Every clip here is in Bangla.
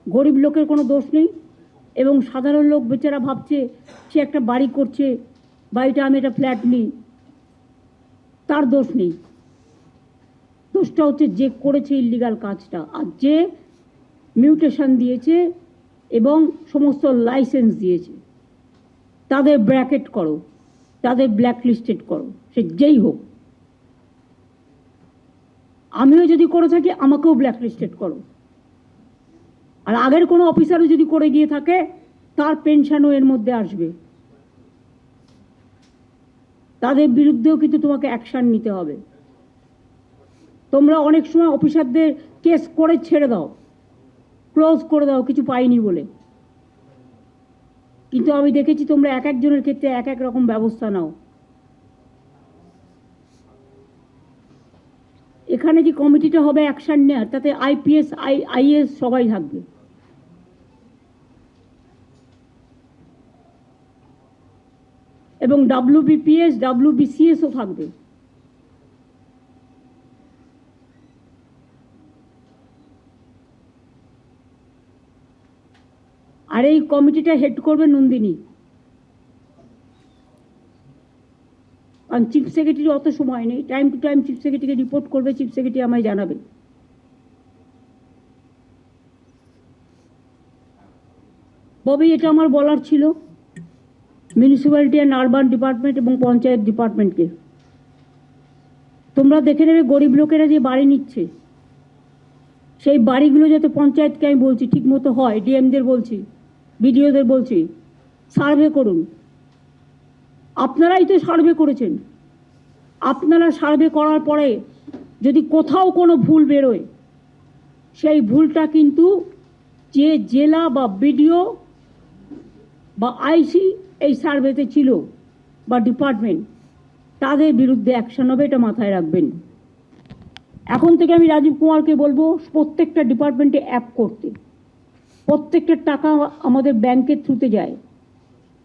গরিব লোকের কোনো দোষ নেই এবং সাধারণ লোক বেচারা ভাবছে সে একটা বাড়ি করছে, বাড়িটা আমি একটা ফ্ল্যাট নিই, তার দোষ নেই। দোষটা হচ্ছে যে করেছে ইল্লিগাল কাজটা, আর যে মিউটেশন দিয়েছে এবং সমস্ত লাইসেন্স দিয়েছে তাদের ব্র্যাকেট করো, তাদের ব্ল্যাকলিস্টেড করো, সে যেই হোক। আমিও যদি করে থাকি আমাকেও ব্ল্যাকলিস্টেড করো। আর আগের কোনো অফিসারও যদি করে গিয়ে থাকে তার পেনশনও এর মধ্যে আসবে, তাদের বিরুদ্ধেও কিন্তু তোমাকে অ্যাকশন নিতে হবে। তোমরা অনেক সময় অফিসারদের কেস করে ছেড়ে দাও, ক্লোজ করে দাও কিছু পাইনি বলে, কিন্তু আমি দেখেছি তোমরা এক একজনের ক্ষেত্রে এক এক রকম ব্যবস্থা নাও। এখানে যে কমিটিটা হবে অ্যাকশন নেওয়ার, তাতে আইপিএস আইএস সবাই থাকবে। এবং WBPS WBCSও থাকবে। আর এই কমিটিটা হেড করবে নন্দিনী, কারণ চিফ সেক্রেটারি অত সময় নেই, টাইম টু টাইম চিফ সেক্রেটারিকে রিপোর্ট করবে, চিফ সেক্রেটারি আমায় জানাবে। ববি, এটা আমার বলার ছিল মিউনিসিপ্যালিটি অ্যান্ড আরবান ডিপার্টমেন্ট এবং পঞ্চায়েত ডিপার্টমেন্টকে। তোমরা দেখে নেবে গরিব লোকেরা যে বাড়ি নিচ্ছে সেই বাড়িগুলো যাতে পঞ্চায়েতকে আমি বলছি ঠিক মতো হয়, ডিএমদের বলছি, বিডিওদের বলছি, সার্ভে করুন। আপনারাই তো সার্ভে করেছেন। আপনারা সার্ভে করার পরে যদি কোথাও কোনো ভুল বেরোয়, সেই ভুলটা কিন্তু যে জেলা বা বিডিও বা আইসি এই সার্ভেতে ছিল বা ডিপার্টমেন্ট, তাদের বিরুদ্ধে অ্যাকশন হবে, এটা মাথায় রাখবেন। এখন থেকে আমি রাজীব কুমারকে বলবো প্রত্যেকটা ডিপার্টমেন্টে অ্যাপ করতে। প্রত্যেকটা টাকা আমাদের ব্যাংকের থ্রুতে যায়,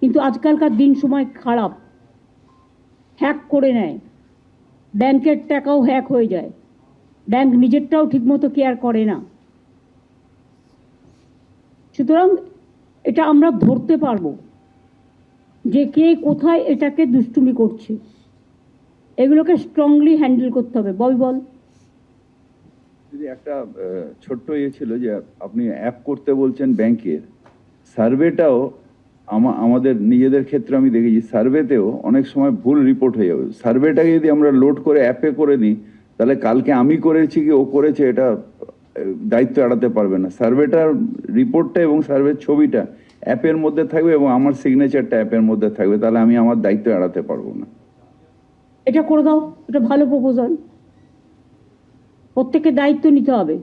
কিন্তু আজকালকার দিন সময় খারাপ, হ্যাক করে নেয়, ব্যাংকের টাকাও হ্যাক হয়ে যায়, ব্যাংক নিজেরটাও ঠিকমতো কেয়ার করে না। সুতরাং এটা আমরা ধরতে পারবো যে কে কোথায় এটাকে দুষ্টুমি করছে, এগুলোকে স্ট্রংলি হ্যান্ডেল করতে হবে। বল। যদি একটা ছোট্ট ছিল যে আপনি অ্যাপ করতে বলছেন ব্যাংকের, সার্ভেটাও আমাদের নিজেদের ক্ষেত্রে আমি দেখেছি সার্ভেতেও অনেক সময় ভুল রিপোর্ট হয়ে যাবে। সার্ভেটাকে যদি আমরা লোড করে অ্যাপে করে দিই, তাহলে কালকে আমি করেছি কি ও করেছে এটা দায়িত্ব এড়াতে পারবে না। সার্ভেটার রিপোর্টটা এবং সার্ভের ছবিটা অ্যাপের মধ্যে থাকবে এবং আমার সিগনেচারটা অ্যাপের মধ্যে থাকবে, তাহলে আমি আমার দায়িত্ব এড়াতে পারবো না। এটা করে দাও, এটা ভালো প্রপোজাল। প্রত্যেকের দায়িত্ব নিতে হবে।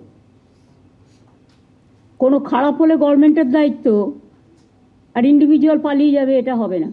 কোনো খারাপ হলে গভর্নমেন্টের দায়িত্ব, আর ইন্ডিভিজুয়াল পালিয়ে যাবে, এটা হবে না।